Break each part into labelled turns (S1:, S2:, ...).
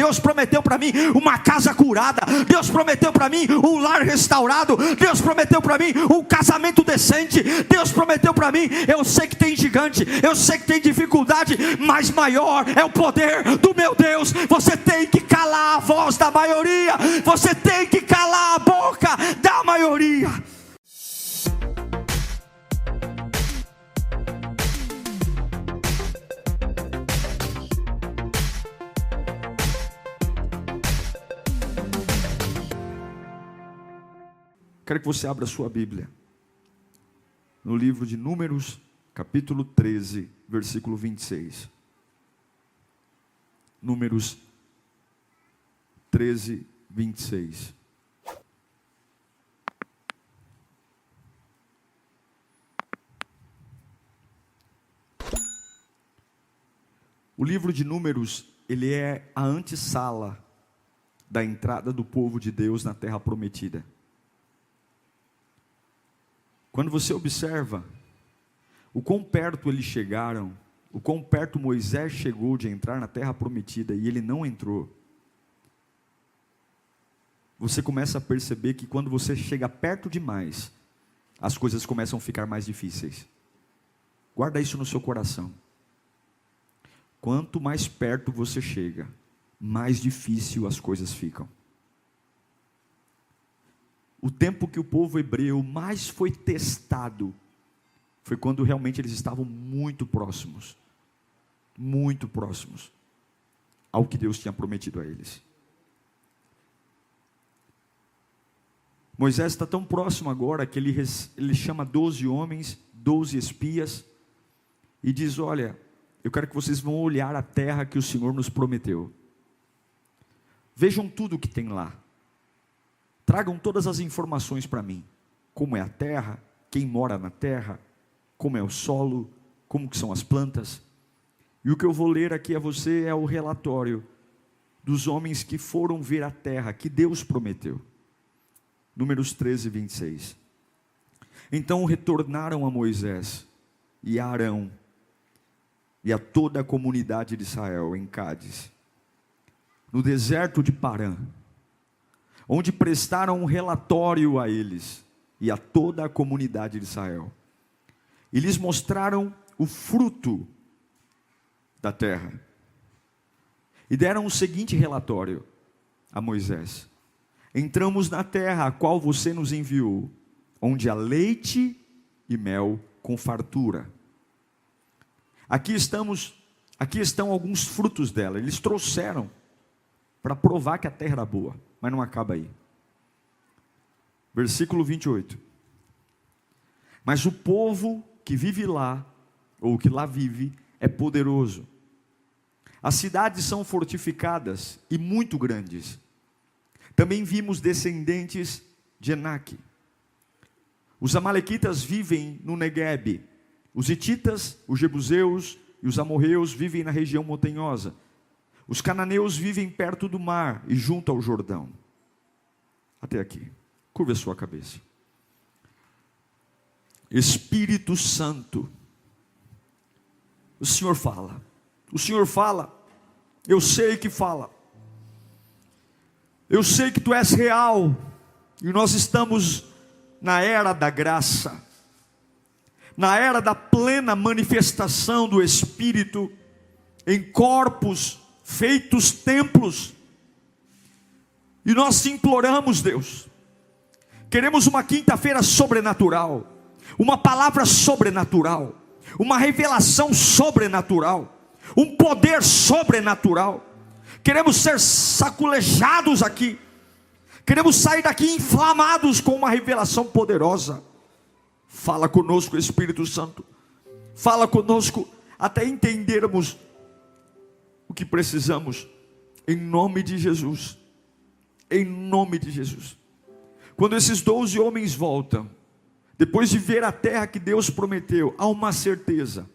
S1: Deus prometeu para mim uma casa curada, Deus prometeu para mim um lar restaurado, Deus prometeu para mim um casamento decente, Deus prometeu para mim. Eu sei que tem gigante, eu sei que tem dificuldade, mas maior é o poder do meu Deus. Você tem que calar a voz da maioria, você tem que calar a boca da maioria. Quero que você abra a sua Bíblia no livro de Números, capítulo 13, versículo 26. Números 13, 26. O livro de Números, ele é a antessala da entrada do povo de Deus na terra prometida. Quando você observa o quão perto eles chegaram, o quão perto Moisés chegou de entrar na terra prometida e ele não entrou, você começa a perceber que quando você chega perto demais, as coisas começam a ficar mais difíceis. Guarda isso no seu coração. Quanto mais perto você chega, mais difícil as coisas ficam. O tempo que o povo hebreu mais foi testado foi quando realmente eles estavam muito próximos ao que Deus tinha prometido a eles. Moisés está tão próximo agora que ele chama 12 homens, 12 espias, e diz: olha, eu quero que vocês vão olhar a terra que o Senhor nos prometeu. Vejam tudo o que tem lá. Tragam todas as informações para mim. Como é a terra, quem mora na terra, como é o solo, como que são as plantas. E o que eu vou ler aqui a você é o relatório dos homens que foram ver a terra que Deus prometeu. Números 13, 26. Então retornaram a Moisés e a Arão e a toda a comunidade de Israel em Cádiz, no deserto de Parã, onde prestaram um relatório a eles e a toda a comunidade de Israel. E lhes mostraram o fruto da terra. E deram o seguinte relatório a Moisés: entramos na terra a qual você nos enviou, onde há leite e mel com fartura. Aqui estão alguns frutos dela. Eles trouxeram para provar que a terra era boa. Mas não acaba aí. Versículo 28. Mas o povo que vive lá, ou que lá vive, é poderoso. As cidades são fortificadas e muito grandes. Também vimos descendentes de Enaque. Os amalequitas vivem no Neguebe. Os hititas, os jebuseus e os amorreus vivem na região montanhosa. Os cananeus vivem perto do mar e junto ao Jordão. Até aqui. Curva a sua cabeça. Espírito Santo, o Senhor fala. O Senhor fala. Eu sei que fala. Eu sei que Tu és real. E nós estamos na era da graça, na era da plena manifestação do Espírito em corpos feitos templos. E nós te imploramos, Deus, queremos uma quinta-feira sobrenatural, uma palavra sobrenatural, uma revelação sobrenatural, um poder sobrenatural. Queremos ser saculejados aqui, queremos sair daqui inflamados com uma revelação poderosa. Fala conosco, Espírito Santo, fala conosco até entendermos o que precisamos, em nome de Jesus, em nome de Jesus. Quando esses 12 homens voltam, depois de ver a terra que Deus prometeu, há uma certeza: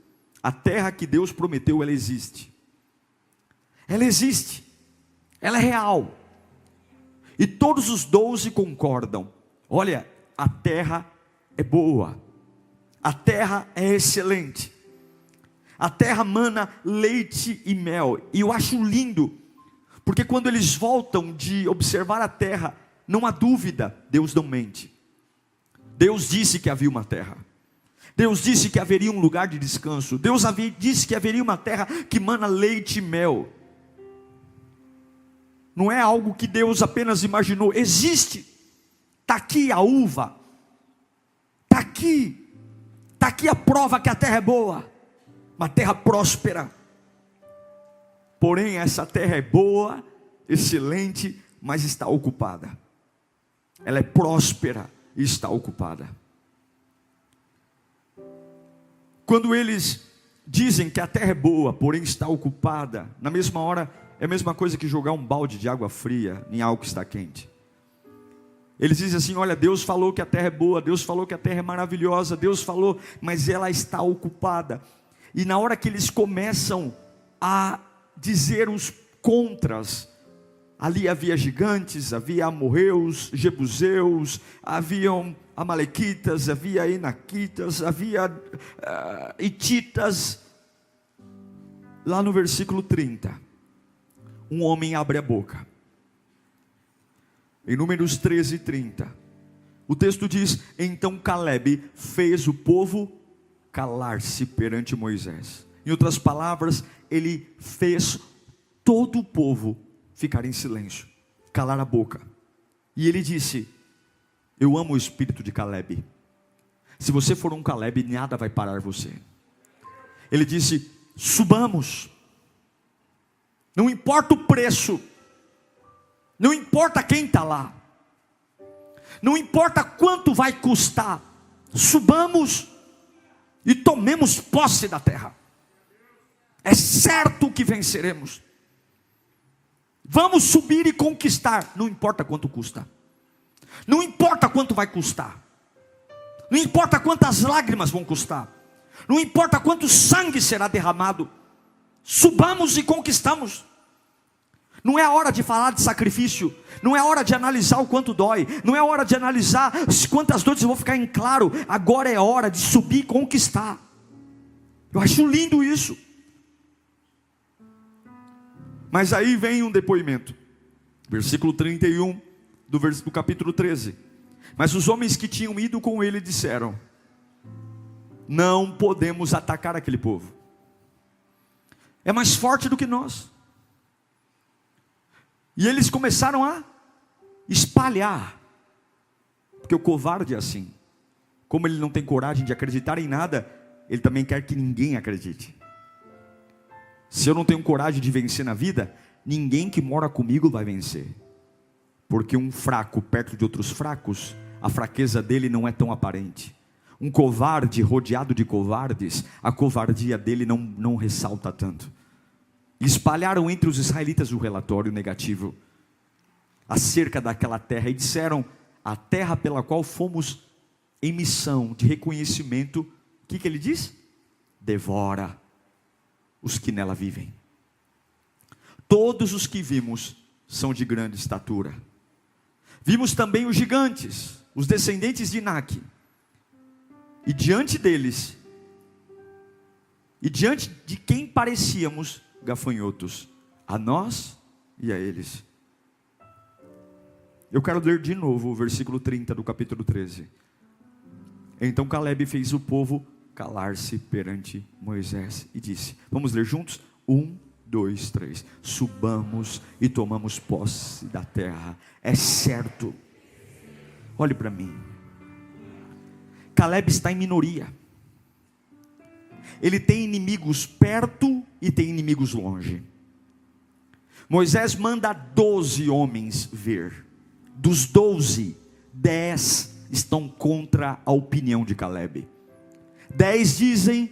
S1: a terra que Deus prometeu, ela existe, ela é real, e todos os 12 concordam: olha, a terra é boa, a terra é excelente, a terra mana leite e mel. E eu acho lindo, Porque quando eles voltam de observar a terra, não há dúvida, Deus não mente. Deus disse que havia uma terra. Deus disse que haveria um lugar de descanso. Deus disse que haveria uma terra que mana leite e mel. Não é algo que Deus apenas imaginou, existe. Está aqui a uva. Está aqui a prova que a terra é boa. Uma terra próspera. Porém, essa terra é boa, excelente, mas está ocupada. Ela é próspera e está ocupada. Quando eles dizem que a terra é boa, porém está ocupada, na mesma hora, é a mesma coisa que jogar um balde de água fria em algo que está quente. Eles dizem assim: olha, Deus falou que a terra é boa, Deus falou que a terra é maravilhosa, Deus falou, mas ela está ocupada. E na hora que eles começam a dizer os contras, ali havia gigantes, havia amorreus, jebuseus, haviam amalequitas, havia enaquitas, havia hititas. Lá no versículo 30, um homem abre a boca. Em Números 13, 30, o texto diz: então Calebe fez o povo calar-se perante Moisés. Em outras palavras, ele fez todo o povo ficar em silêncio, calar a boca. E ele disse: eu amo o espírito de Calebe. Se você for um Calebe, nada vai parar você. Ele disse: subamos. Não importa o preço. Não importa quem está lá. Não importa quanto vai custar. Subamos e tomemos posse da terra. É certo que venceremos. Vamos subir e conquistar. Não importa quanto custa. Não importa quanto vai custar. Não importa quantas lágrimas vão custar. Não importa quanto sangue será derramado. Subamos e conquistamos. Não é a hora de falar de sacrifício. Não é a hora de analisar o quanto dói. Não é a hora de analisar quantas dores eu vou ficar em claro. Agora é hora de subir e conquistar. Eu acho lindo isso. Mas aí vem um depoimento. Versículo 31 do capítulo 13. Mas os homens que tinham ido com ele disseram: não podemos atacar aquele povo. É mais forte do que nós. E eles começaram a espalhar. Porque o covarde é assim. Como ele não tem coragem de acreditar em nada, ele também quer que ninguém acredite. Se eu não tenho coragem de vencer na vida, ninguém que mora comigo vai vencer. Porque um fraco perto de outros fracos, a fraqueza dele não é tão aparente. Um covarde rodeado de covardes, a covardia dele não ressalta tanto. Espalharam entre os israelitas o relatório negativo acerca daquela terra e disseram: a terra pela qual fomos em missão de reconhecimento, o que ele diz? Devora os que nela vivem. Todos os que vimos são de grande estatura. Vimos também os gigantes, os descendentes de Enaque. E diante deles, e diante de quem parecíamos gafanhotos, a nós e a eles. Eu quero ler de novo o versículo 30 do capítulo 13. Então Calebe fez o povo calar-se perante Moisés e disse, vamos ler juntos? 1, 2, 3. Subamos e tomamos posse da terra. É certo. Olhe para mim. Calebe está em minoria. Ele tem inimigos perto e tem inimigos longe. Moisés manda 12 homens ver. Dos 12, 10 estão contra a opinião de Calebe. 10 dizem,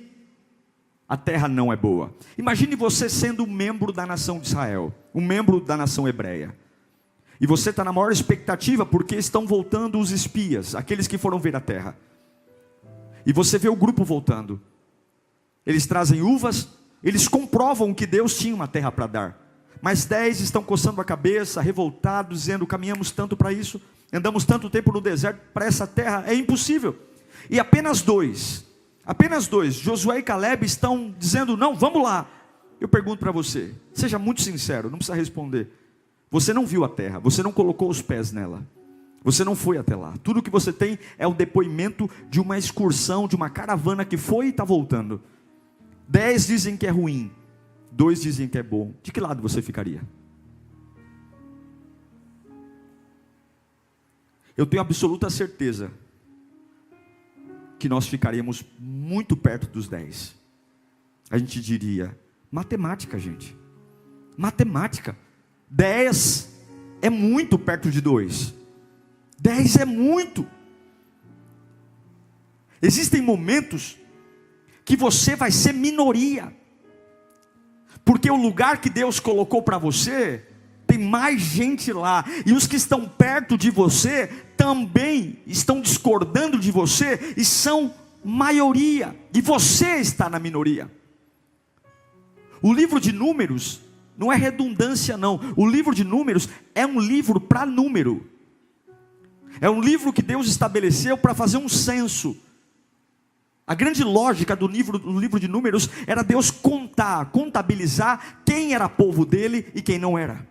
S1: a terra não é boa. Imagine você sendo um membro da nação de Israel, um membro da nação hebreia. E você está na maior expectativa porque estão voltando os espias, aqueles que foram ver a terra. E você vê o grupo voltando. Eles trazem uvas, eles comprovam que Deus tinha uma terra para dar. Mas 10 estão coçando a cabeça, revoltados, dizendo, caminhamos tanto para isso, andamos tanto tempo no deserto, para essa terra, é impossível. E apenas dois, Josué e Calebe estão dizendo, não, vamos lá. Eu pergunto para você, seja muito sincero, não precisa responder. Você não viu a terra, você não colocou os pés nela, você não foi até lá. Tudo que você tem é o depoimento de uma excursão, de uma caravana que foi e está voltando. 10 dizem que é ruim, 2 dizem que é bom. De que lado você ficaria? Eu tenho absoluta certeza que nós ficaríamos muito perto dos 10. A gente diria: matemática, gente, matemática. 10 é muito perto de 2. 10 é muito. Existem momentos que você vai ser minoria, porque o lugar que Deus colocou para você, tem mais gente lá, e os que estão perto de você, também estão discordando de você, e são maioria, e você está na minoria. O livro de Números, não é redundância não, o livro de Números é um livro para número, é um livro que Deus estabeleceu para fazer um censo. A grande lógica do livro de Números era Deus contabilizar quem era povo dele e quem não era,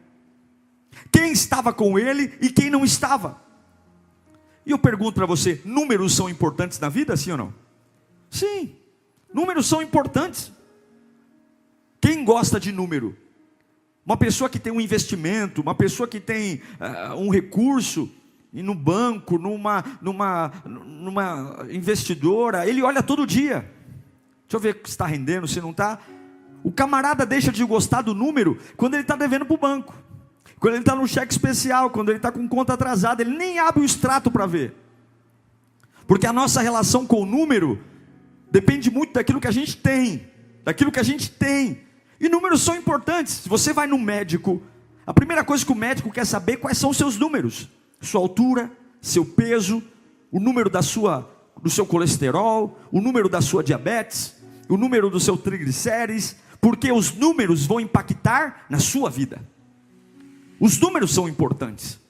S1: quem estava com ele e quem não estava. E eu pergunto para você: números são importantes na vida, sim ou não? Sim, números são importantes. Quem gosta de número? Uma pessoa que tem um investimento, uma pessoa que tem um recurso, e no banco, numa investidora, ele olha todo dia. Deixa eu ver se está rendendo, se não está. O camarada deixa de gostar do número quando ele está devendo para o banco, quando ele está no cheque especial, quando ele está com conta atrasada, ele nem abre o extrato para ver, porque a nossa relação com o número depende muito daquilo que a gente tem, e números são importantes. Se você vai no médico, a primeira coisa que o médico quer saber, quais são os seus números, sua altura, seu peso, o número do seu colesterol, o número da sua diabetes, o número do seu triglicérides, porque os números vão impactar na sua vida. Os números são importantes,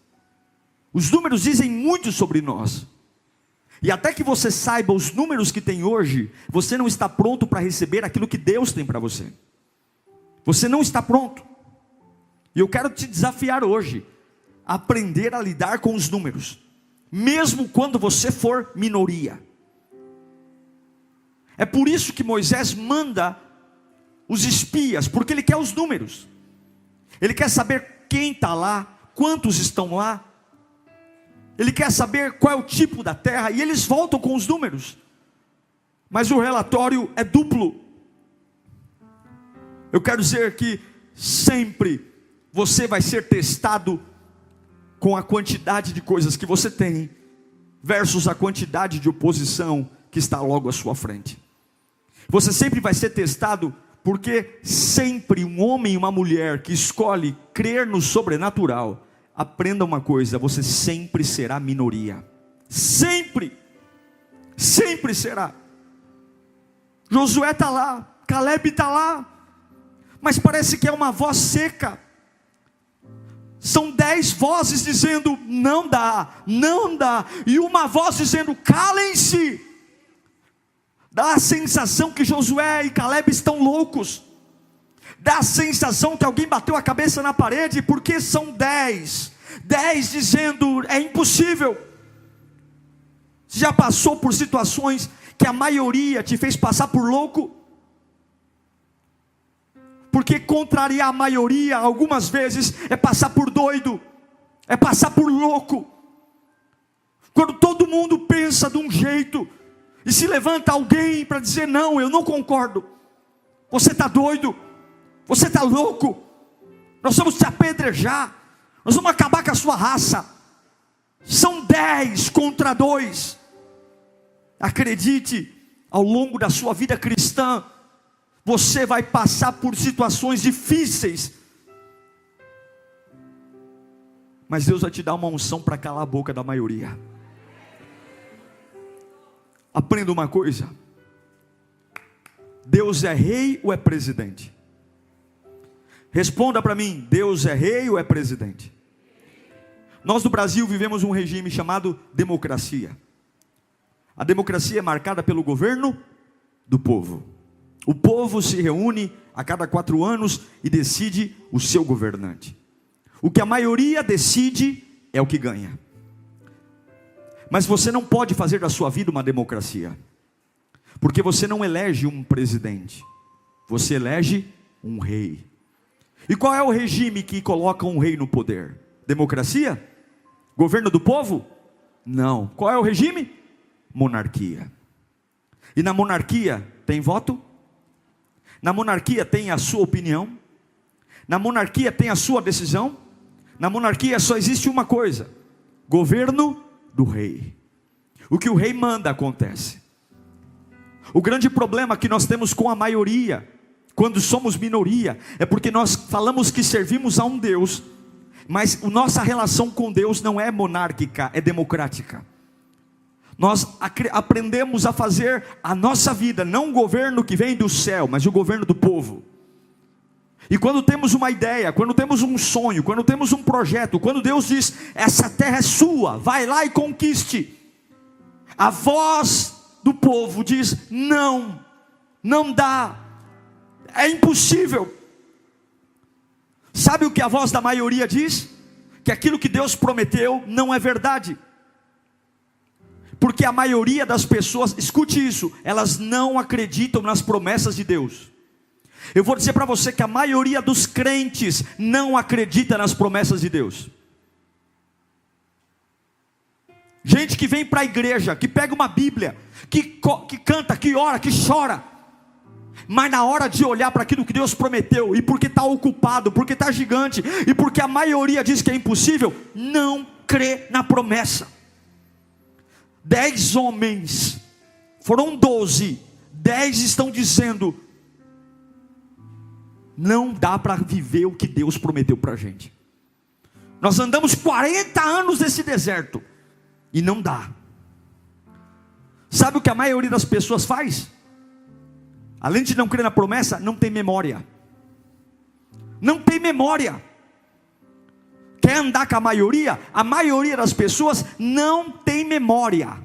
S1: os números dizem muito sobre nós, e até que você saiba os números que tem hoje, você não está pronto para receber aquilo que Deus tem para você. Você não está pronto, e eu quero te desafiar hoje, a aprender a lidar com os números, mesmo quando você for minoria. É por isso que Moisés manda os espias, porque ele quer os números, ele quer saber quem está lá, quantos estão lá, ele quer saber qual é o tipo da terra, e eles voltam com os números, mas o relatório é duplo. Eu quero dizer que sempre você vai ser testado com a quantidade de coisas que você tem, versus a quantidade de oposição que está logo à sua frente. Você sempre vai ser testado, porque sempre um homem e uma mulher que escolhe crer no sobrenatural, aprenda uma coisa: você sempre será minoria, sempre será. Josué está lá, Caleb está lá, mas parece que é uma voz seca. São 10 vozes dizendo: não dá, não dá, e uma voz dizendo: calem-se. Dá a sensação que Josué e Caleb estão loucos, dá a sensação que alguém bateu a cabeça na parede, porque são 10 dizendo: é impossível. Você já passou por situações que a maioria te fez passar por louco? Porque contrariar a maioria, algumas vezes, é passar por doido, é passar por louco. Quando todo mundo pensa de um jeito, e se levanta alguém para dizer: não, eu não concordo, você está doido, você está louco, nós vamos te apedrejar, nós vamos acabar com a sua raça. São 10 contra 2. Acredite, ao longo da sua vida cristã, você vai passar por situações difíceis, mas Deus vai te dar uma unção para calar a boca da maioria. Aprenda uma coisa: Deus é rei ou é presidente? Responda para mim: Deus é rei ou é presidente? Nós no Brasil vivemos um regime chamado democracia. A democracia é marcada pelo governo do povo. O povo se reúne a cada 4 anos e decide o seu governante. O que a maioria decide é o que ganha. Mas você não pode fazer da sua vida uma democracia, porque você não elege um presidente, você elege um rei. E qual é o regime que coloca um rei no poder? Democracia? Governo do povo? Não. Qual é o regime? Monarquia. E na monarquia tem voto? Na monarquia tem a sua opinião? Na monarquia tem a sua decisão? Na monarquia só existe uma coisa: governo do rei. O que o rei manda acontece. O grande problema que nós temos com a maioria, quando somos minoria, é porque nós falamos que servimos a um Deus, mas a nossa relação com Deus não é monárquica, é democrática. Nós aprendemos a fazer a nossa vida, não o governo que vem do céu, mas o governo do povo. E quando temos uma ideia, quando temos um sonho, quando temos um projeto, quando Deus diz, essa terra é sua, vai lá e conquiste, a voz do povo diz, não, não dá, é impossível. Sabe o que a voz da maioria diz? Que aquilo que Deus prometeu não é verdade. Porque a maioria das pessoas, escute isso, elas não acreditam nas promessas de Deus. Eu vou dizer para você que a maioria dos crentes não acredita nas promessas de Deus. Gente que vem para a igreja, que pega uma Bíblia, que canta, que ora, que chora, mas na hora de olhar para aquilo que Deus prometeu, e porque está ocupado, porque está gigante, e porque a maioria diz que é impossível, não crê na promessa. 10 homens, foram 12, 10 estão dizendo, não dá para viver o que Deus prometeu para a gente. Nós andamos 40 anos nesse deserto, e não dá. Sabe o que a maioria das pessoas faz? Além de não crer na promessa, não tem memória. Não tem memória. Quer andar com a maioria? A maioria das pessoas não tem memória.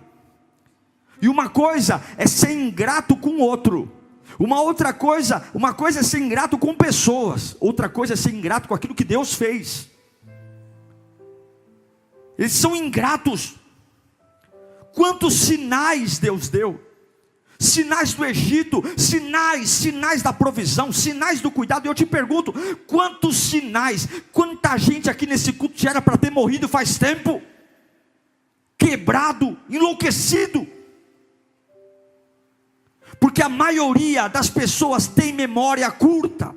S1: E uma coisa é ser ingrato com o outro. Uma coisa é ser ingrato com pessoas. Outra coisa é ser ingrato com aquilo que Deus fez. Eles são ingratos. Quantos sinais Deus deu? Sinais do Egito, sinais da provisão, sinais do cuidado. E eu te pergunto, quantos sinais, quanta gente aqui nesse culto já era para ter morrido faz tempo, quebrado, enlouquecido, porque a maioria das pessoas tem memória curta,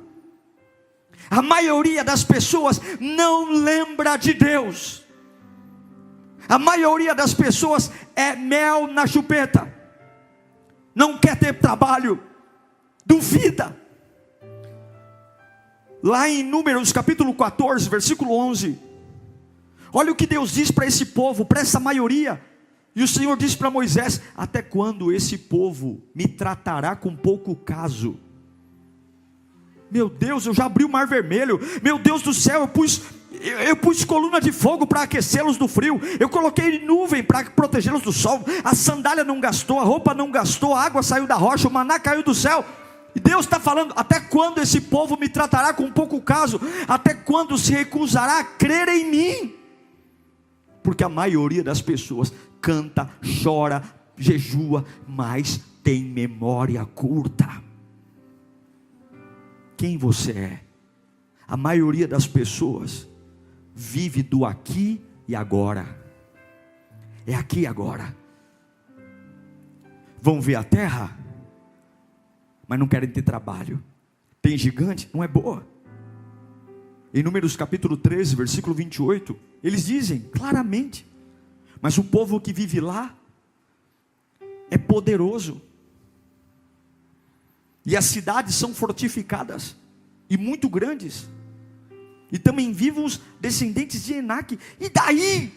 S1: a maioria das pessoas não lembra de Deus, a maioria das pessoas é mel na chupeta, não quer ter trabalho, duvida. Lá em Números capítulo 14, versículo 11, olha o que Deus diz para esse povo, para essa maioria. E o Senhor disse para Moisés, até quando esse povo me tratará com pouco caso? Meu Deus, eu já abri o mar vermelho, meu Deus do céu, eu pus coluna de fogo para aquecê-los do frio, eu coloquei nuvem para protegê-los do sol, a sandália não gastou, a roupa não gastou, a água saiu da rocha, o maná caiu do céu. E Deus está falando, até quando esse povo me tratará com pouco caso? Até quando se recusará a crer em mim? Porque a maioria das pessoas canta, chora, jejua, mas tem memória curta. Quem você é? A maioria das pessoas vive do aqui e agora. É aqui e agora. Vão ver a terra, mas não querem ter trabalho. Tem gigante, não é boa. Em Números capítulo 13, versículo 28, eles dizem claramente, mas o povo que vive lá é poderoso, e as cidades são fortificadas e muito grandes, e também vivem os descendentes de Enaque. E daí?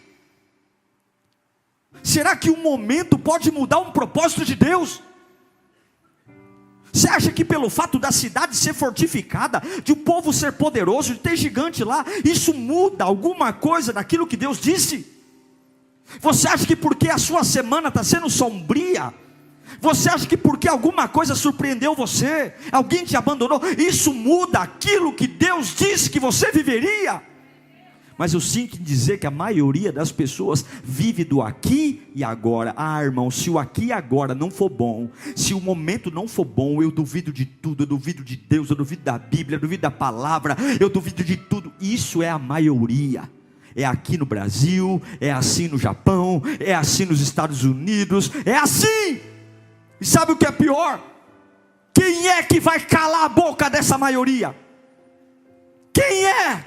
S1: Será que um momento pode mudar um propósito de Deus? Você acha que pelo fato da cidade ser fortificada, de o povo ser poderoso, de ter gigante lá, isso muda alguma coisa daquilo que Deus disse? Você acha que porque a sua semana está sendo sombria, você acha que porque alguma coisa surpreendeu você, alguém te abandonou, isso muda aquilo que Deus disse que você viveria? Mas eu sinto em dizer que a maioria das pessoas vive do aqui e agora. Ah, irmão, se o aqui e agora não for bom, se o momento não for bom, eu duvido de tudo, eu duvido de Deus, eu duvido da Bíblia, eu duvido da palavra, eu duvido de tudo. Isso é a maioria. É aqui no Brasil, é assim no Japão, é assim nos Estados Unidos, é assim. E sabe o que é pior? Quem é que vai calar a boca dessa maioria? Quem é?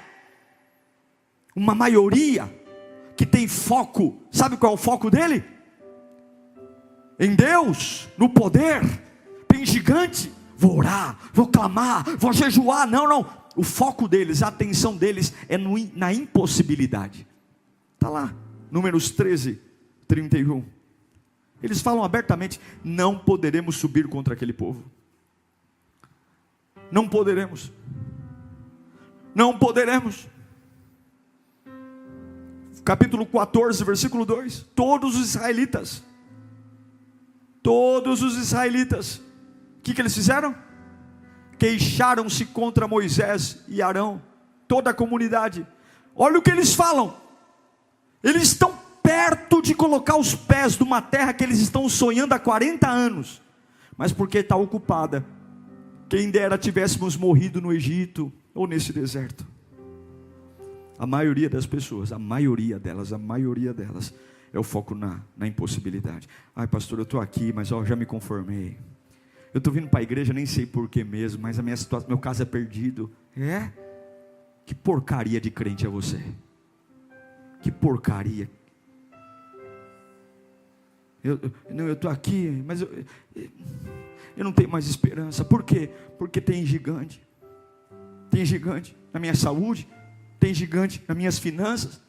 S1: Uma maioria que tem foco. Sabe qual é o foco dele? Em Deus, no poder. Tem gigante. Vou orar, vou clamar, vou jejuar. Não. O foco deles, a atenção deles é na impossibilidade. Está lá, Números 13, 31. Eles falam abertamente: não poderemos subir contra aquele povo. Não poderemos. Não poderemos. Capítulo 14, versículo 2. Todos os israelitas, o que eles fizeram? Queixaram-se contra Moisés e Arão, toda a comunidade. Olha o que eles falam. Eles estão perto de colocar os pés numa terra que eles estão sonhando há 40 anos, mas porque está ocupada. Quem dera tivéssemos morrido no Egito ou nesse deserto. A maioria das pessoas, a maioria delas é o foco na impossibilidade. Ai, pastor, eu estou aqui, mas já me conformei. Eu estou vindo para a igreja, nem sei porquê mesmo, mas a minha situação, meu caso é perdido. É? Que porcaria de crente é você? Que porcaria. Eu estou aqui, mas eu não tenho mais esperança. Por quê? Porque tem gigante. Tem gigante na minha saúde, tem gigante nas minhas finanças.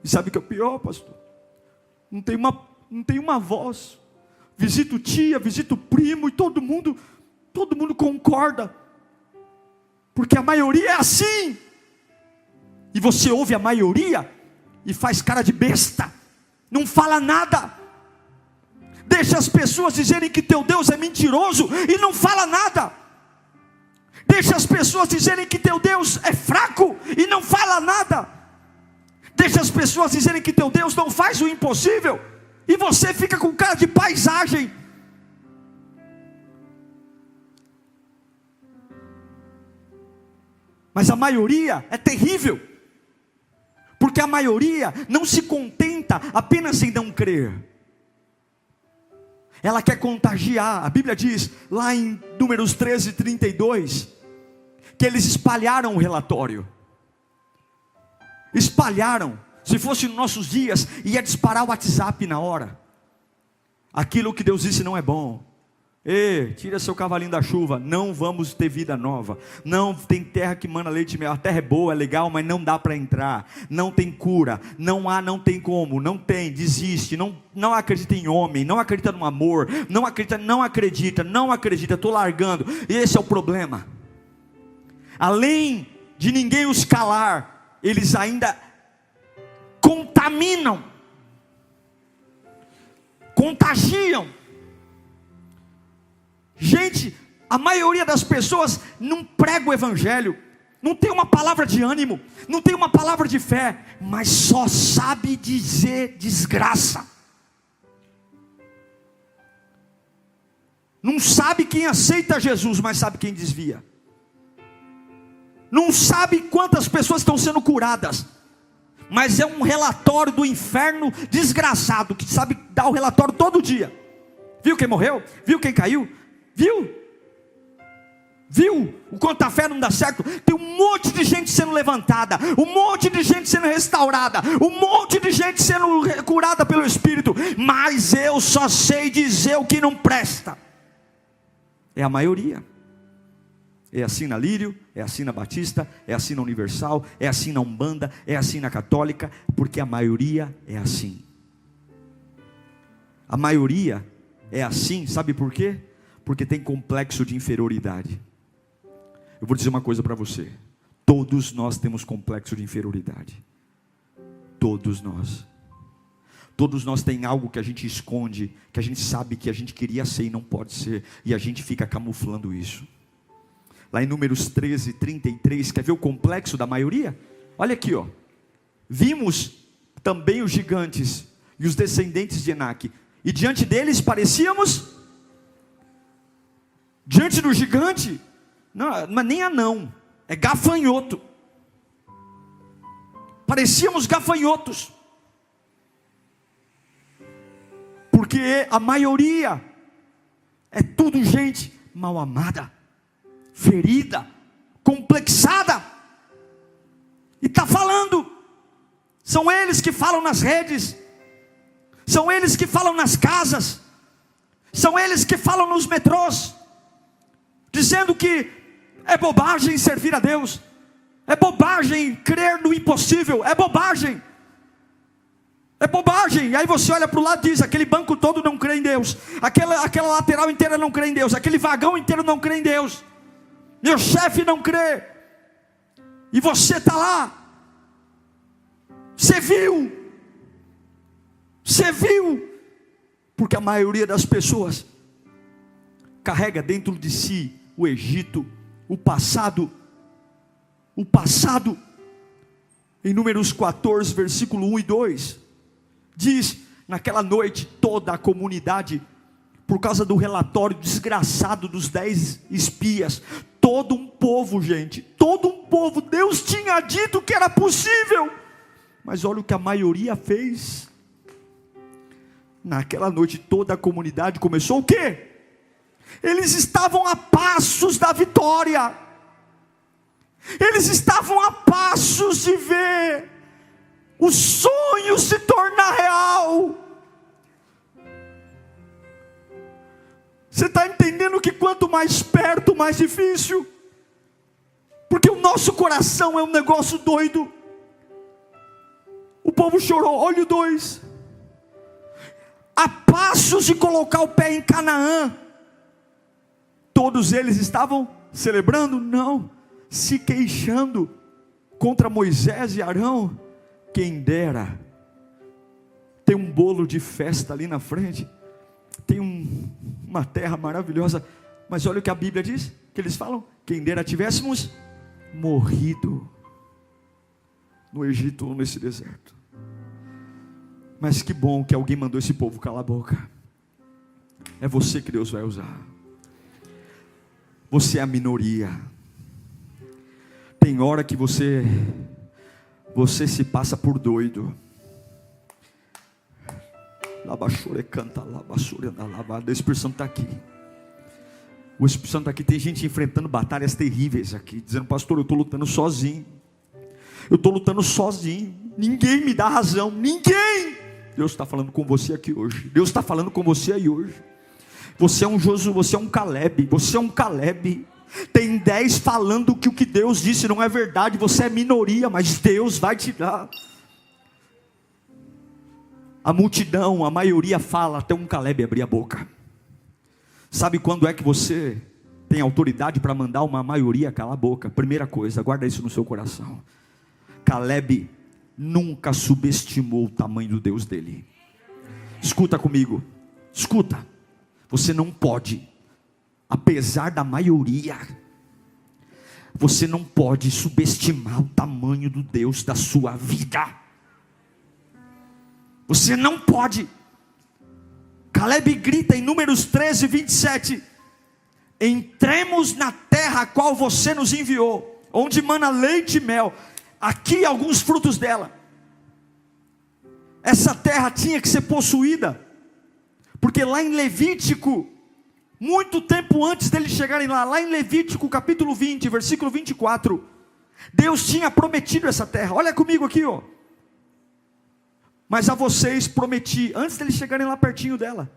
S1: E sabe o que é o pior, pastor? Não tem uma voz. Visito tia, visito primo, e todo mundo concorda, porque a maioria é assim. E você ouve a maioria e faz cara de besta, não fala nada, deixa as pessoas dizerem que teu Deus é mentiroso e não fala nada, deixa as pessoas dizerem que teu Deus é fraco e não fala nada, deixa as pessoas dizerem que teu Deus não faz o impossível, e você fica com cara de paisagem. Mas a maioria é terrível, porque a maioria não se contenta apenas em não crer, ela quer contagiar. A Bíblia diz lá em Números 13, 32, que eles espalharam o relatório. Espalharam. Se fosse nos nossos dias, ia disparar o WhatsApp na hora. Aquilo que Deus disse não é bom. Tira seu cavalinho da chuva, não vamos ter vida nova. Não tem terra que mana leite e mel. A terra é boa, é legal, mas não dá para entrar. Não tem cura, não tem como, não tem, desiste. Não acredita em homem, não acredita no amor, não acredita, estou largando. Esse é o problema. Além de ninguém os calar, eles ainda contaminam, contagiam. Gente, a maioria das pessoas não prega o evangelho, não tem uma palavra de ânimo, não tem uma palavra de fé, mas só sabe dizer desgraça. Não sabe quem aceita Jesus, mas sabe quem desvia. Não sabe quantas pessoas estão sendo curadas, mas é um relatório do inferno desgraçado, que sabe dar o relatório todo dia. Viu quem morreu? Viu quem caiu? Viu o quanto a fé não dá certo? Tem um monte de gente sendo levantada, um monte de gente sendo restaurada, um monte de gente sendo curada pelo Espírito, mas eu só sei dizer o que não presta. É a maioria. É assim na Lírio, é assim na Batista, é assim na Universal, é assim na Umbanda, é assim na Católica, porque a maioria é assim. A maioria é assim, sabe por quê? Porque tem complexo de inferioridade. Eu vou dizer uma coisa para você: todos nós temos complexo de inferioridade. Todos nós. Todos nós tem algo que a gente esconde, que a gente sabe que a gente queria ser e não pode ser, e a gente fica camuflando isso. Lá em Números 13, 33, quer ver o complexo da maioria? Olha aqui, ó. Vimos também os gigantes e os descendentes de Enaque, e diante deles parecíamos, diante do gigante, não é nem anão, é gafanhoto. Parecíamos gafanhotos, porque a maioria é tudo gente mal amada, ferida, complexada, e está falando. São eles que falam nas redes, são eles que falam nas casas, são eles que falam nos metrôs, dizendo que é bobagem servir a Deus, é bobagem crer no impossível, é bobagem, e aí você olha para o lado e diz, aquele banco todo não crê em Deus, aquela lateral inteira não crê em Deus, aquele vagão inteiro não crê em Deus, meu chefe não crê, e você está lá, você viu, porque a maioria das pessoas carrega dentro de si o Egito, o passado. Em Números 14, versículo 1 e 2, diz, naquela noite toda a comunidade, por causa do relatório desgraçado dos 10 espias, todo um povo, Deus tinha dito que era possível, mas olha o que a maioria fez. Naquela noite toda a comunidade começou o quê? Eles estavam a passos da vitória, eles estavam a passos de ver o sonho se tornar real. Você está entendendo que quanto mais perto, mais difícil, porque o nosso coração é um negócio doido. O povo chorou, olha o 2, a passos de colocar o pé em Canaã. Todos eles estavam celebrando? Não, se queixando contra Moisés e Arão. Quem dera, tem um bolo de festa ali na frente, tem uma terra maravilhosa, mas olha o que a Bíblia diz, que eles falam, quem dera tivéssemos morrido no Egito ou nesse deserto. Mas que bom que alguém mandou esse povo calar a boca. É você que Deus vai usar. Você é a minoria. Tem hora que você se passa por doido. O Espírito Santo está aqui. O Espírito Santo está aqui. Tem gente enfrentando batalhas terríveis aqui, dizendo, pastor, eu estou lutando sozinho. Ninguém me dá razão, ninguém. Deus está falando com você aqui hoje. Deus está falando com você aí hoje. Você é um Josué, você é um Caleb. Tem 10 falando que o que Deus disse não é verdade. Você é minoria, mas Deus vai te dar. A multidão, a maioria fala, até um Caleb abrir a boca. Sabe quando é que você tem autoridade para mandar uma maioria calar a boca? Primeira coisa, guarda isso no seu coração. Caleb nunca subestimou o tamanho do Deus dele. Escuta comigo, escuta. Você não pode, apesar da maioria, você não pode subestimar o tamanho do Deus da sua vida. Você não pode. Caleb grita em Números 13, 27, entremos na terra a qual você nos enviou, onde mana leite e mel. Aqui alguns frutos dela. Essa terra tinha que ser possuída, porque lá em Levítico, muito tempo antes deles chegarem lá em Levítico capítulo 20, versículo 24, Deus tinha prometido essa terra. Olha comigo aqui, ó. Mas a vocês prometi, antes deles chegarem lá pertinho dela,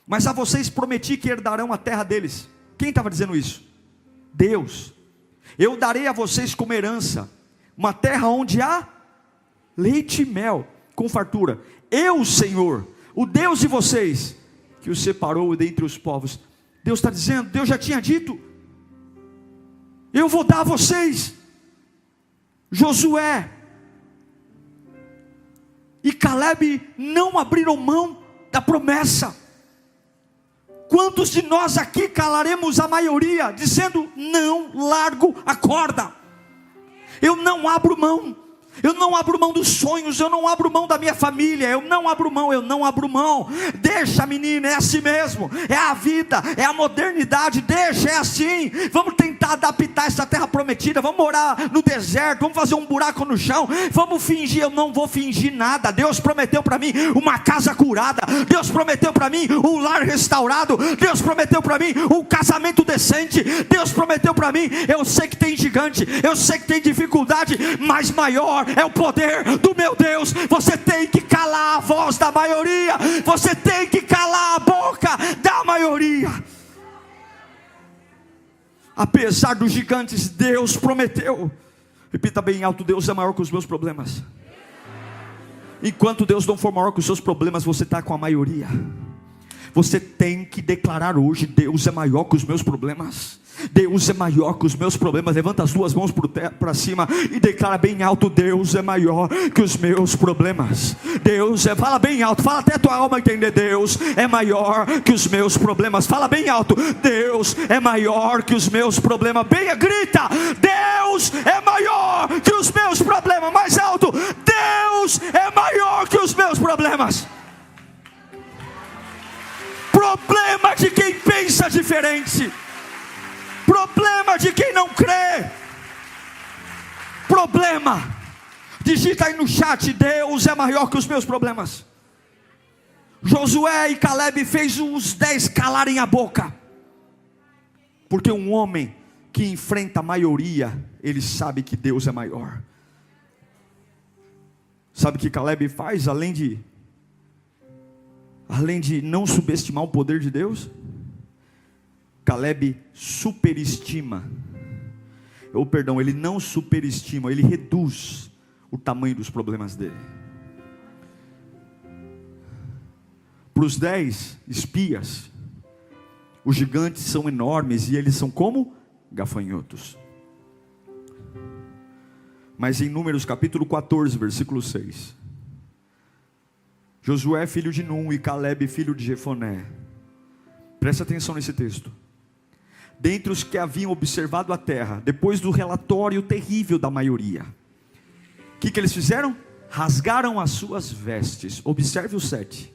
S1: mas a vocês prometi que herdarão a terra deles. Quem estava dizendo isso? Deus. Eu darei a vocês como herança uma terra onde há leite e mel com fartura. Eu, Senhor, o Deus de vocês, que os separou dentre os povos. Deus está dizendo, Deus já tinha dito, eu vou dar a vocês. Josué e Caleb não abriram mão da promessa. Quantos de nós aqui calaremos a maioria, dizendo, não largo a corda, eu não abro mão, Eu não abro mão dos sonhos, eu não abro mão da minha família, eu não abro mão. Deixa, menina, é assim mesmo, é a vida, é a modernidade, deixa, é assim. Vamos tentar adaptar essa terra prometida, vamos morar no deserto, vamos fazer um buraco no chão, vamos fingir. Eu não vou fingir nada. Deus prometeu para mim uma casa curada, Deus prometeu para mim um lar restaurado, Deus prometeu para mim um casamento decente, Deus prometeu para mim. Eu sei que tem gigante, eu sei que tem dificuldade, mas maior é o poder do meu Deus. Você tem que calar a voz da maioria, você tem que calar a boca da maioria. Apesar dos gigantes, Deus prometeu. Repita bem alto: Deus é maior que os meus problemas. Enquanto Deus não for maior que os seus problemas, você está com a maioria. Você tem que declarar hoje: Deus é maior que os meus problemas. Deus é maior que os meus problemas. Levanta as duas mãos para cima e declara bem alto: Deus é maior que os meus problemas. Fala bem alto, fala até a tua alma entender. Deus é maior que os meus problemas. Fala bem alto: Deus é maior que os meus problemas. Grita: Deus é maior que os meus problemas. Mais alto: Deus é maior que os meus problemas. Problema de quem pensa diferente, problema de quem não crê, problema. Digita aí no chat: Deus é maior que os meus problemas. Josué e Caleb fez os 10 calarem a boca, porque um homem que enfrenta a maioria, ele sabe que Deus é maior. Sabe o que Caleb faz? Além de não subestimar o poder de Deus, Caleb superestima, ele não superestima, ele reduz o tamanho dos problemas dele. Para os 10 espias, os gigantes são enormes e eles são como gafanhotos. Mas em Números capítulo 14, versículo 6, Josué filho de Num e Caleb filho de Jefoné, presta atenção nesse texto. Dentre os que haviam observado a terra, depois do relatório terrível da maioria, o que eles fizeram? Rasgaram as suas vestes. Observe o 7.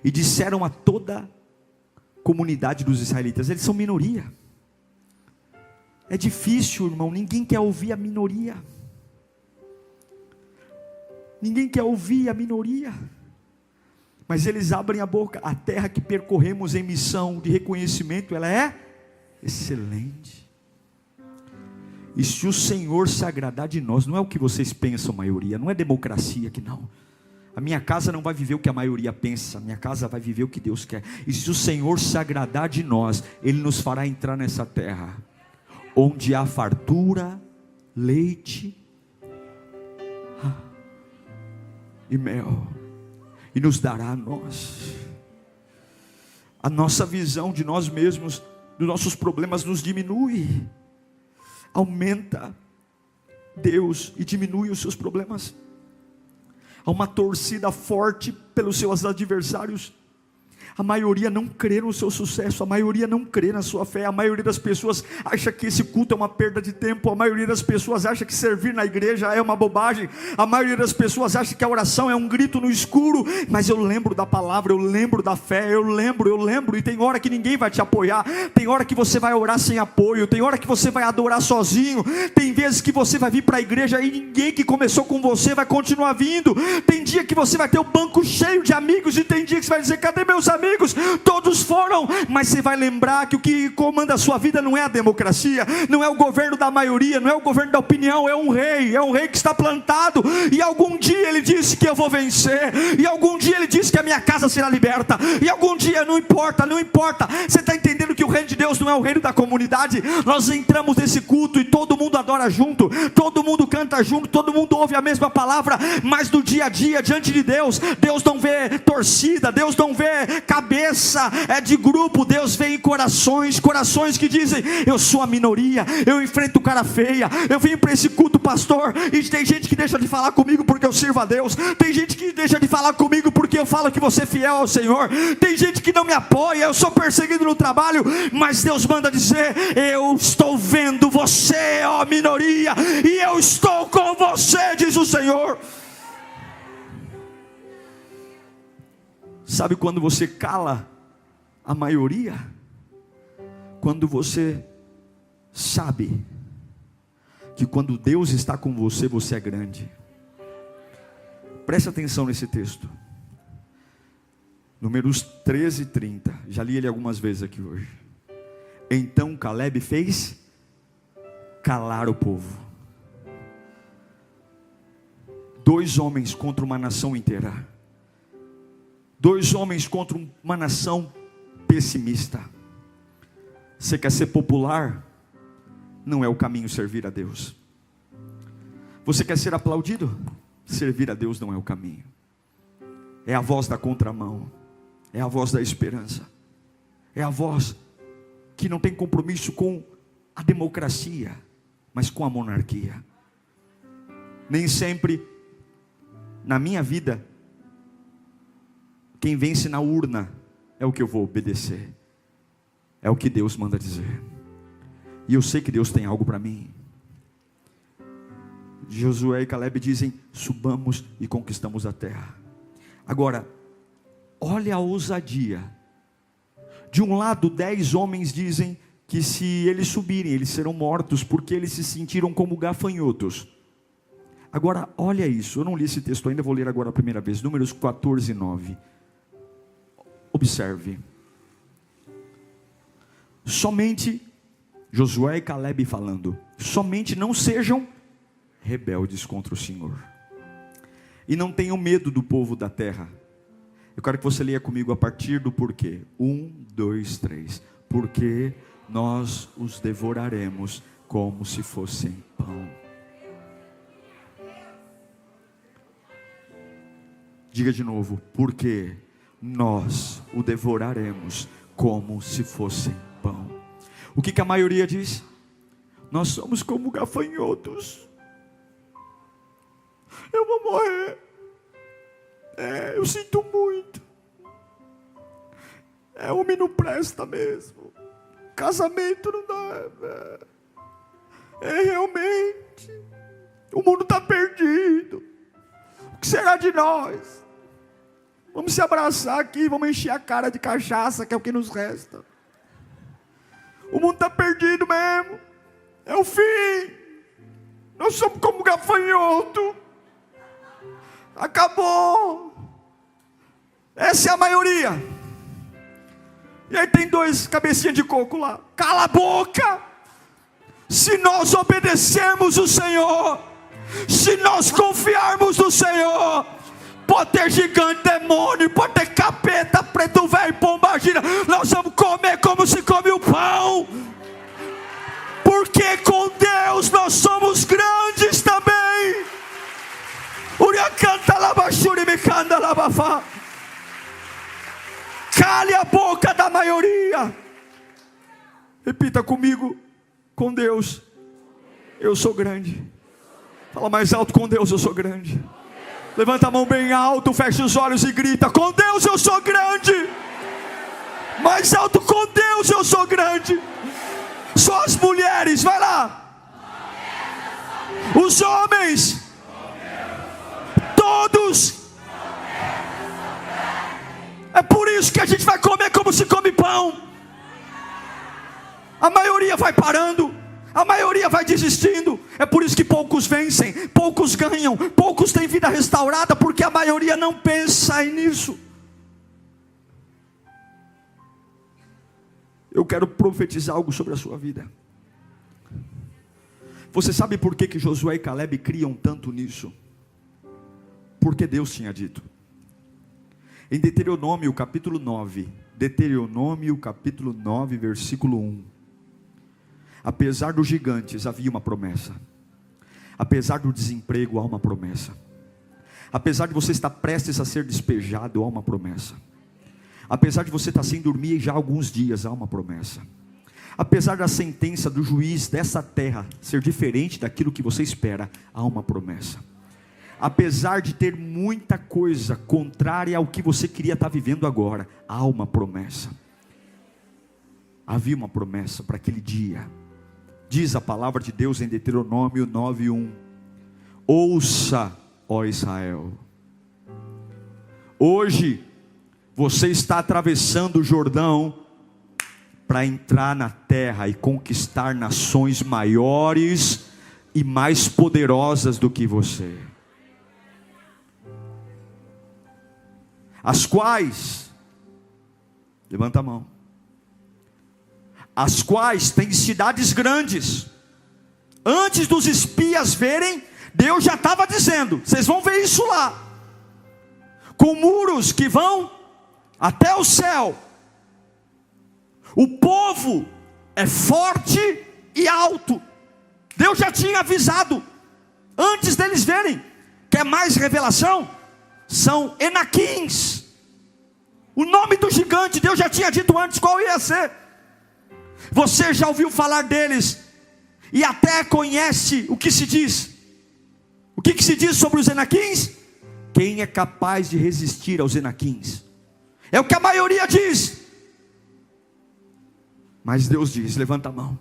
S1: E disseram a toda a comunidade dos israelitas: eles são minoria. É difícil, irmão, ninguém quer ouvir a minoria. Ninguém quer ouvir a minoria. Mas eles abrem a boca: a terra que percorremos em missão de reconhecimento, ela é excelente. E se o Senhor se agradar de nós, não é o que vocês pensam, maioria, não é democracia aqui não. A minha casa não vai viver o que a maioria pensa, a minha casa vai viver o que Deus quer. E se o Senhor se agradar de nós, Ele nos fará entrar nessa terra, onde há fartura, leite e mel, e nos dará a nós. A nossa visão de nós mesmos, dos nossos problemas, nos diminui. Aumenta Deus e diminui os seus problemas. Há uma torcida forte pelos seus adversários. A maioria não crê no seu sucesso, a maioria não crê na sua fé, a maioria das pessoas acha que esse culto é uma perda de tempo, a maioria das pessoas acha que servir na igreja é uma bobagem, a maioria das pessoas acha que a oração é um grito no escuro. Mas eu lembro da palavra, eu lembro da fé, eu lembro, e tem hora que ninguém vai te apoiar, tem hora que você vai orar sem apoio, tem hora que você vai adorar sozinho, tem vezes que você vai vir para a igreja e ninguém que começou com você vai continuar vindo, tem dia que você vai ter o banco cheio de amigos, e tem dia que você vai dizer: cadê meus amigos? Todos foram. Mas você vai lembrar que o que comanda a sua vida não é a democracia, não é o governo da maioria, não é o governo da opinião, é um rei que está plantado, e algum dia ele disse que eu vou vencer, e algum dia ele disse que a minha casa será liberta, e algum dia, não importa, você está entendendo que o reino de Deus não é o reino da comunidade? Nós entramos nesse culto e todo mundo adora junto, todo mundo canta junto, todo mundo ouve a mesma palavra, mas no dia a dia, diante de Deus, Deus não vê torcida, Deus não vê cabeça de grupo, Deus vê em corações que dizem: eu sou a minoria, eu enfrento cara feia, eu venho para esse culto, pastor, e tem gente que deixa de falar comigo porque eu sirvo a Deus, tem gente que deixa de falar comigo porque eu falo que você é fiel ao Senhor, tem gente que não me apoia, eu sou perseguido no trabalho, mas Deus manda dizer: eu estou vendo você, ó minoria, e eu estou com você, diz o Senhor. Sabe quando você cala a maioria? Quando você sabe que quando Deus está com você, você é grande. Preste atenção nesse texto. Números 13 e 30. Já li ele algumas vezes aqui hoje. Então Caleb fez calar o povo. 2 homens contra uma nação inteira. 2 homens contra uma nação pessimista. Você quer ser popular? Não é o caminho servir a Deus. Você quer ser aplaudido? Servir a Deus não é o caminho. É a voz da contramão. É a voz da esperança. É a voz que não tem compromisso com a democracia, mas com a monarquia. Nem sempre na minha vida quem vence na urna é o que eu vou obedecer. É o que Deus manda dizer. E eu sei que Deus tem algo para mim. Josué e Caleb dizem: subamos e conquistamos a terra. Agora, olha a ousadia. De um lado, 10 homens dizem que se eles subirem, eles serão mortos, porque eles se sentiram como gafanhotos. Agora, olha isso. Eu não li esse texto ainda, vou ler agora a primeira vez. Números 14 e 9. Observe. Somente, Josué e Caleb falando, somente não sejam rebeldes contra o Senhor. E não tenham medo do povo da terra. Eu quero que você leia comigo a partir do porquê. 1, 2, 3. Porque nós os devoraremos como se fossem pão. Diga de novo. Porque nós o devoraremos como se fossem pão. O que a maioria diz? Nós somos como gafanhotos. Eu vou morrer. Eu sinto muito. Homem não presta mesmo. Casamento não dá. Realmente. O mundo está perdido. O que será de nós? Vamos se abraçar aqui, vamos encher a cara de cachaça, que é o que nos resta. O mundo está perdido mesmo. É o fim. Nós somos como gafanhoto. Acabou. Essa é a maioria. E aí tem 2 cabecinhas de coco lá. Cala a boca. Se nós obedecermos o Senhor, se nós confiarmos no Senhor, pode ter gigante, demônio, pode ter capeta, preto velho, pombagira, nós vamos comer como se come o pão. Porque com Deus nós somos grandes também. Cale a boca da maioria. Repita comigo: com Deus eu sou grande. Fala mais alto: com Deus eu sou grande. Levanta a mão bem alto, fecha os olhos e grita: com Deus eu sou grande. Mais alto: com Deus eu sou grande. Só as mulheres, vai lá. Os homens, todos. É por isso que a gente vai comer como se come pão. A maioria vai parando, a maioria vai desistindo. É por isso que poucos vencem, poucos ganham, poucos têm vida restaurada, porque a maioria não pensa nisso. Eu quero profetizar algo sobre a sua vida. Você sabe por que Josué e Caleb criam tanto nisso? Porque Deus tinha dito. Em Deuteronômio capítulo 9, versículo 1. Apesar dos gigantes havia uma promessa. Apesar do desemprego há uma promessa. Apesar de você estar prestes a ser despejado, há uma promessa. Apesar de você estar sem dormir já há alguns dias, há uma promessa. Apesar da sentença do juiz dessa terra ser diferente daquilo que você espera, há uma promessa. Apesar de ter muita coisa contrária ao que você queria estar vivendo agora, há uma promessa. Havia uma promessa para aquele dia. Diz a palavra de Deus em Deuteronômio 9:1: ouça, ó Israel, hoje você está atravessando o Jordão para entrar na terra e conquistar nações maiores e mais poderosas do que você, as quais, levanta a mão, as quais têm cidades grandes. Antes dos espias verem, Deus já estava dizendo: vocês vão ver isso lá, com muros que vão até o céu. O povo é forte e alto. Deus já tinha avisado antes deles verem. Quer mais revelação? São Enaquins. O nome do gigante, Deus já tinha dito antes qual ia ser. Você já ouviu falar deles e até conhece o que se diz. O que se diz sobre os Enaquins? Quem é capaz de resistir aos Enaquins? É o que a maioria diz. Mas Deus diz, levanta a mão,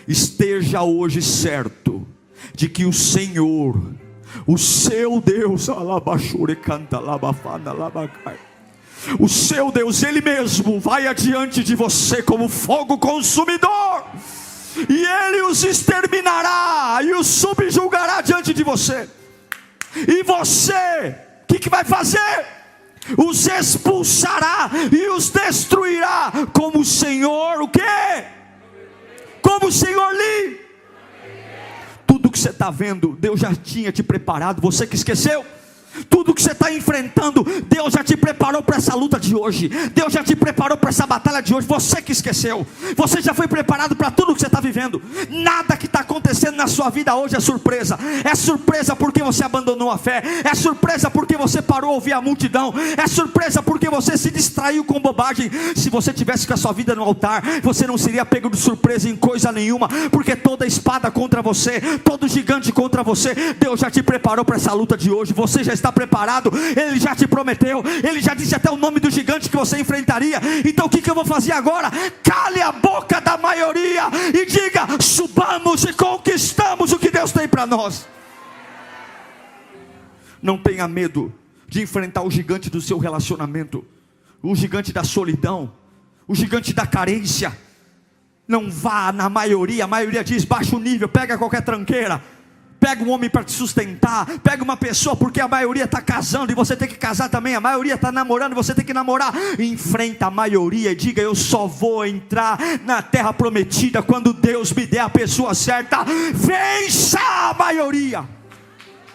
S1: esteja hoje certo de que o Senhor, o seu Deus, o seu Deus, Ele mesmo vai adiante de você como fogo consumidor, e Ele os exterminará e os subjugará diante de você. E você, o que vai fazer? Os expulsará e os destruirá, como o Senhor, o quê? Como o Senhor lhe. Tudo que você está vendo, Deus já tinha te preparado. Você que esqueceu? Tudo que você está enfrentando, Deus já te preparou para essa luta de hoje. Deus já te preparou para essa batalha de hoje. Você que esqueceu, você já foi preparado para tudo que você está vivendo. Nada que está acontecendo na sua vida hoje é surpresa. É surpresa porque você abandonou a fé. É surpresa porque você parou a ouvir a multidão. É surpresa porque você se distraiu com bobagem. Se você tivesse com a sua vida no altar, você não seria pego de surpresa em coisa nenhuma, porque toda espada contra você, todo gigante contra você, Deus já te preparou para essa luta de hoje. Você já está preparado, Ele já te prometeu, Ele já disse até o nome do gigante que você enfrentaria. Então o que eu vou fazer agora? Cale a boca da maioria e diga: subamos e conquistamos o que Deus tem para nós. Não tenha medo de enfrentar o gigante do seu relacionamento, o gigante da solidão, o gigante da carência. Não vá na maioria. A maioria diz: baixa o nível, pega qualquer tranqueira, pega um homem para te sustentar, pega uma pessoa, porque a maioria está casando e você tem que casar também. A maioria está namorando e você tem que namorar. Enfrenta a maioria e diga: eu só vou entrar na terra prometida quando Deus me der a pessoa certa. Vença a maioria.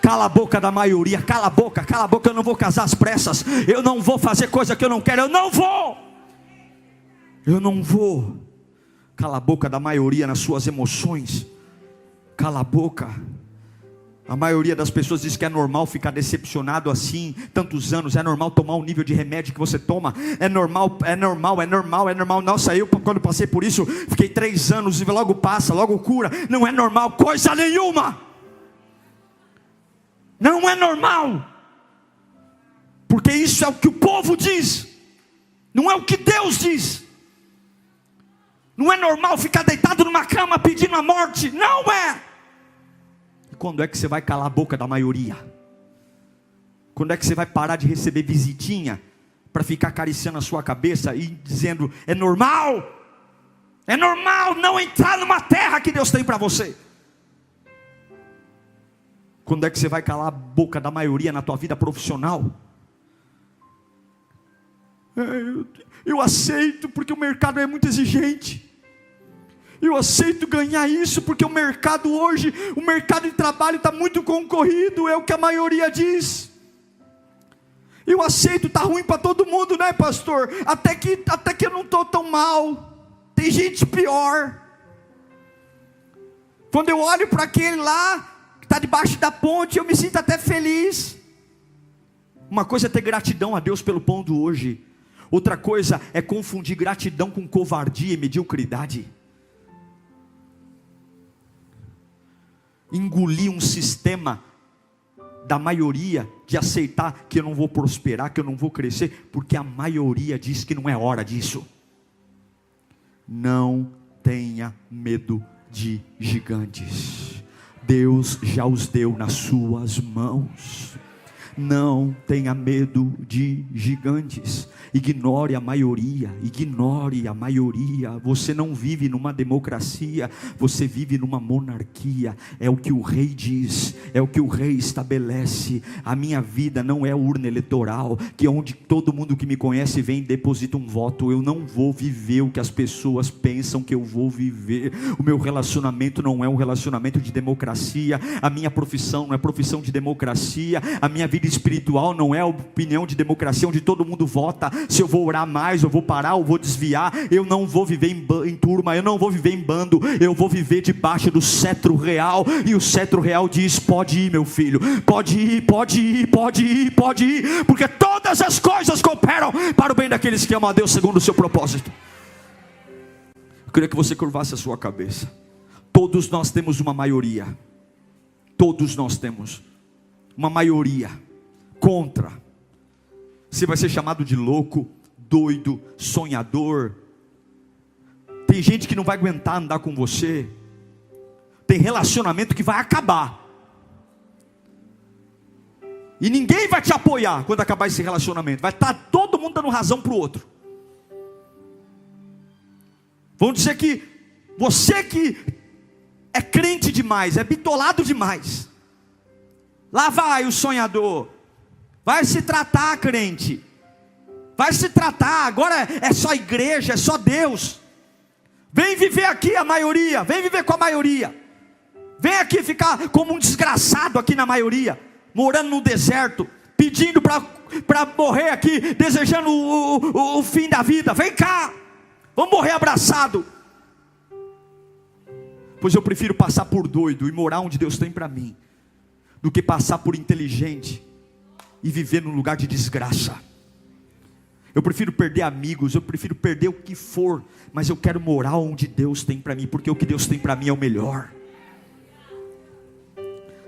S1: Cala a boca da maioria, cala a boca, eu não vou casar às pressas, eu não vou fazer coisa que eu não quero, eu não vou. Cala a boca da maioria nas suas emoções, cala a boca. A maioria das pessoas diz que é normal ficar decepcionado assim, tantos anos, é normal tomar o nível de remédio que você toma, é normal. Nossa, eu quando passei por isso, fiquei 3 anos e logo passa, logo cura. Não é normal coisa nenhuma. Não é normal, porque isso é o que o povo diz, não é o que Deus diz. Não é normal ficar deitado numa cama pedindo a morte, não é. E quando é que você vai calar a boca da maioria? Quando é que você vai parar de receber visitinha para ficar acariciando a sua cabeça e dizendo: é normal não entrar numa terra que Deus tem para você? Quando é que você vai calar a boca da maioria na tua vida profissional? Eu aceito porque o mercado é muito exigente. Eu aceito ganhar isso porque o mercado hoje, o mercado de trabalho está muito concorrido, é o que a maioria diz. Eu aceito, está ruim para todo mundo, né, pastor? Até que eu não estou tão mal, tem gente pior. Quando eu olho para aquele lá, que está debaixo da ponte, eu me sinto até feliz. Uma coisa é ter gratidão a Deus pelo pão do hoje, outra coisa é confundir gratidão com covardia e mediocridade. Engolir um sistema da maioria de aceitar que eu não vou prosperar, que eu não vou crescer, porque a maioria diz que não é hora disso. Não tenha medo de gigantes, Deus já os deu nas suas mãos. Não tenha medo de gigantes. Ignore a maioria, ignore a maioria. Você não vive numa democracia, você vive numa monarquia. É o que o rei diz, é o que o rei estabelece. A minha vida não é urna eleitoral, que é onde todo mundo que me conhece vem e deposita um voto. Eu não vou viver o que as pessoas pensam que eu vou viver. O meu relacionamento não é um relacionamento de democracia. A minha profissão não é profissão de democracia. A minha vida espiritual não é a opinião de democracia, onde todo mundo vota se eu vou orar mais, eu vou parar, eu vou desviar. Eu não vou viver em turma, eu não vou viver em bando, eu vou viver debaixo do cetro real. E o cetro real diz: pode ir, meu filho, pode ir, pode ir, pode ir, pode ir, porque todas as coisas cooperam para o bem daqueles que amam a Deus segundo o seu propósito. Eu queria que você curvasse a sua cabeça. Todos nós temos uma maioria, todos nós temos uma maioria contra. Você vai ser chamado de louco, doido, sonhador. Tem gente que não vai aguentar andar com você. Tem relacionamento que vai acabar, e ninguém vai te apoiar quando acabar esse relacionamento. Vai estar todo mundo dando razão para o outro. Vão dizer que você que é crente demais, é bitolado demais. Lá vai o sonhador. Vai se tratar, crente. Vai se tratar. Agora é só igreja, é só Deus. Vem viver aqui a maioria. Vem viver com a maioria. Vem aqui ficar como um desgraçado aqui na maioria, morando no deserto, pedindo para morrer aqui, desejando o fim da vida. Vem cá, vamos morrer abraçado. Pois eu prefiro passar por doido e morar onde Deus tem para mim, do que passar por inteligente e viver num lugar de desgraça. Eu prefiro perder amigos, eu prefiro perder o que for, mas eu quero morar onde Deus tem para mim, porque o que Deus tem para mim é o melhor.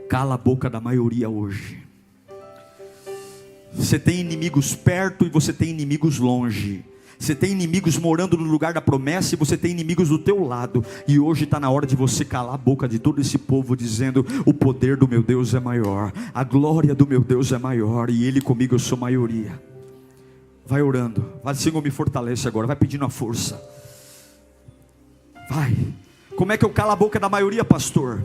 S1: Cala a boca da maioria hoje. Você tem inimigos perto e você tem inimigos longe. Você tem inimigos morando no lugar da promessa e você tem inimigos do teu lado. E hoje está na hora de você calar a boca de todo esse povo, dizendo: o poder do meu Deus é maior, a glória do meu Deus é maior, e Ele comigo eu sou maioria. Vai orando, vai: Senhor, me fortalece agora. Vai pedindo a força. Vai. Como é que eu calo a boca da maioria, pastor?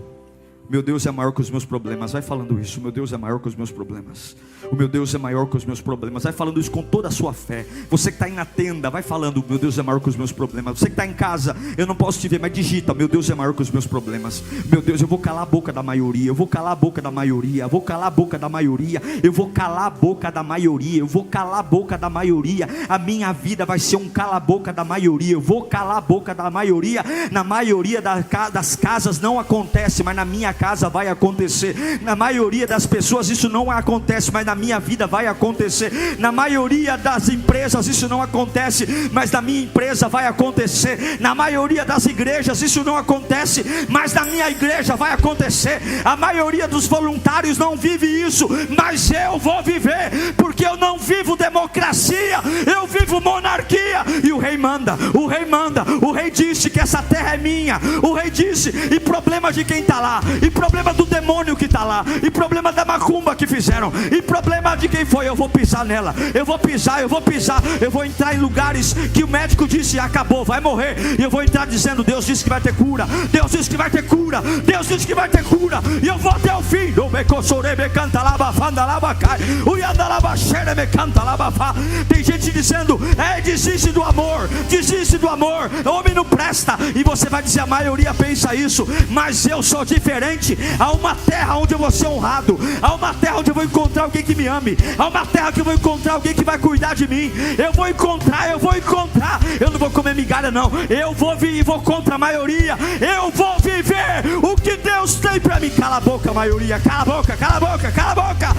S1: Meu Deus é maior que os meus problemas. Vai falando isso. Meu Deus é maior que os meus problemas. O meu Deus é maior que os meus problemas. Vai falando isso com toda a sua fé. Você que está aí na tenda, vai falando: meu Deus é maior que os meus problemas. Você que está em casa, eu não posso te ver, mas digita: meu Deus é maior que os meus problemas. Meu Deus, eu vou calar a boca da maioria. Eu vou calar a boca da maioria. Eu vou calar a boca da maioria. Eu vou calar a boca da maioria. Eu vou calar a boca da maioria. A minha vida vai ser um cala a boca da maioria. Eu vou calar a boca da maioria. Na maioria das casas não acontece, mas na minha casa vai acontecer. Na maioria das pessoas isso não acontece, mas na minha vida vai acontecer. Na maioria das empresas isso não acontece, mas na minha empresa vai acontecer. Na maioria das igrejas isso não acontece, mas na minha igreja vai acontecer. A maioria dos voluntários não vive isso, mas eu vou viver, porque eu não vivo democracia, eu vivo monarquia. E o rei manda, o rei manda. O rei disse que essa terra é minha. O rei disse, e problema de quem está lá, e problema do demônio que está lá, e problema da macumba que fizeram, e problema de quem foi, eu vou pisar nela. Eu vou pisar, eu vou pisar. Eu vou entrar em lugares que o médico disse: acabou, vai morrer. E eu vou entrar dizendo: Deus disse que vai ter cura. Deus disse que vai ter cura. Deus disse que vai ter cura. E eu vou até o fim. Tem gente dizendo: desiste do amor, desiste do amor, homem não presta. E você vai dizer: a maioria pensa isso, mas eu sou diferente. Há uma terra onde eu vou ser honrado. Há uma terra onde eu vou encontrar alguém que me ame. Há uma terra que eu vou encontrar alguém que vai cuidar de mim. Eu vou encontrar. Eu não vou comer migalha não. Eu vou vir e vou contra a maioria. Eu vou viver o que Deus tem para mim. Cala a boca, maioria. Cala a boca, cala a boca, cala a boca.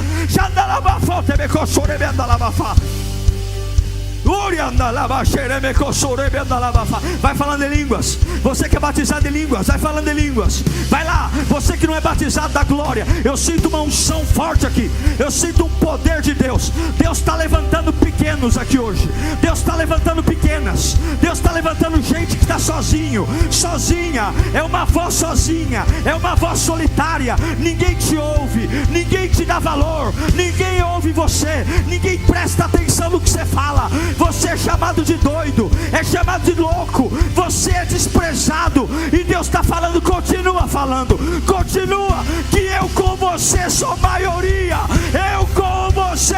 S1: Vai falando em línguas. Você que é batizado em línguas, vai falando em línguas. Vai lá, você que não é batizado da glória. Eu sinto uma unção forte aqui. Eu sinto um poder de Deus. Deus está levantando pequenos aqui hoje. Deus está levantando pequenas. Deus está levantando gente que está sozinho, sozinha. É uma voz sozinha, é uma voz solitária. Ninguém te ouve, ninguém te dá valor, ninguém ouve você, ninguém presta atenção no que você fala. Você é chamado de doido, é chamado de louco, você é desprezado. E Deus está falando, continua falando, continua, que eu com você sou maioria. Eu com você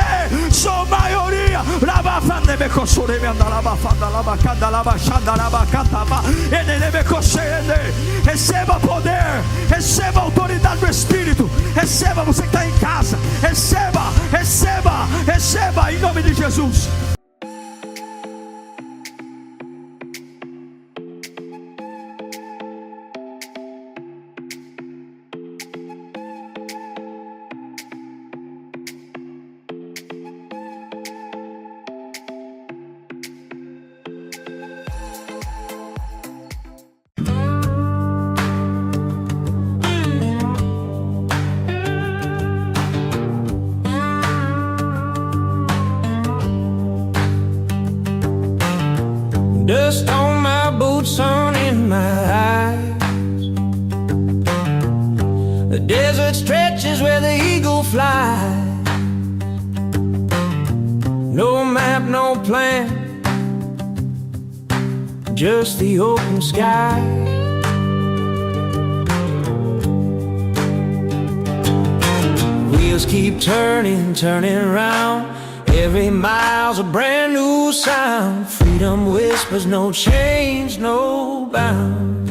S1: sou maioria. Receba poder, receba a autoridade do Espírito. Receba, você que está em casa, receba, receba, receba em nome de Jesus.
S2: Dust on my boots, sun in my eyes. The desert stretches where the eagle flies. No map, no plan, just the open sky. Wheels keep turning, turning round. Every mile's a brand new sound. Freedom whispers, no change, no bounds.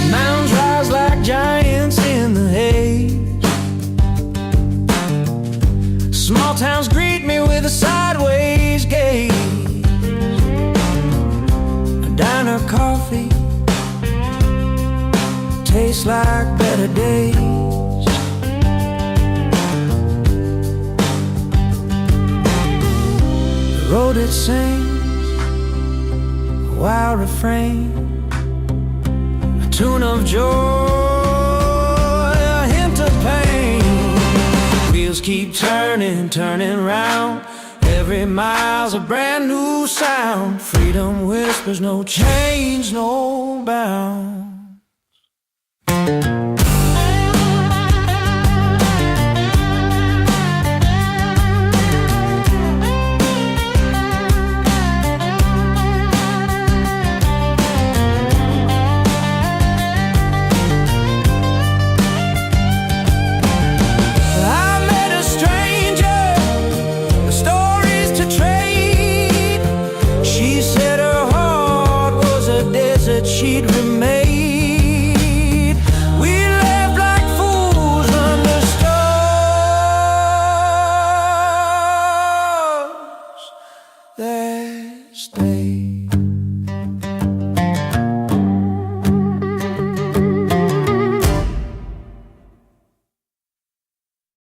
S2: Mountains rise like giants in the haze. Small towns greet me with a sideways gaze. A diner coffee tastes like better days. Road it sings a wild refrain, a tune of joy, a hint of pain. Wheels keep turning, turning round. Every mile's a brand new sound. Freedom whispers, no change, no bounds. She'd remade. We left like fools under stars that stayed.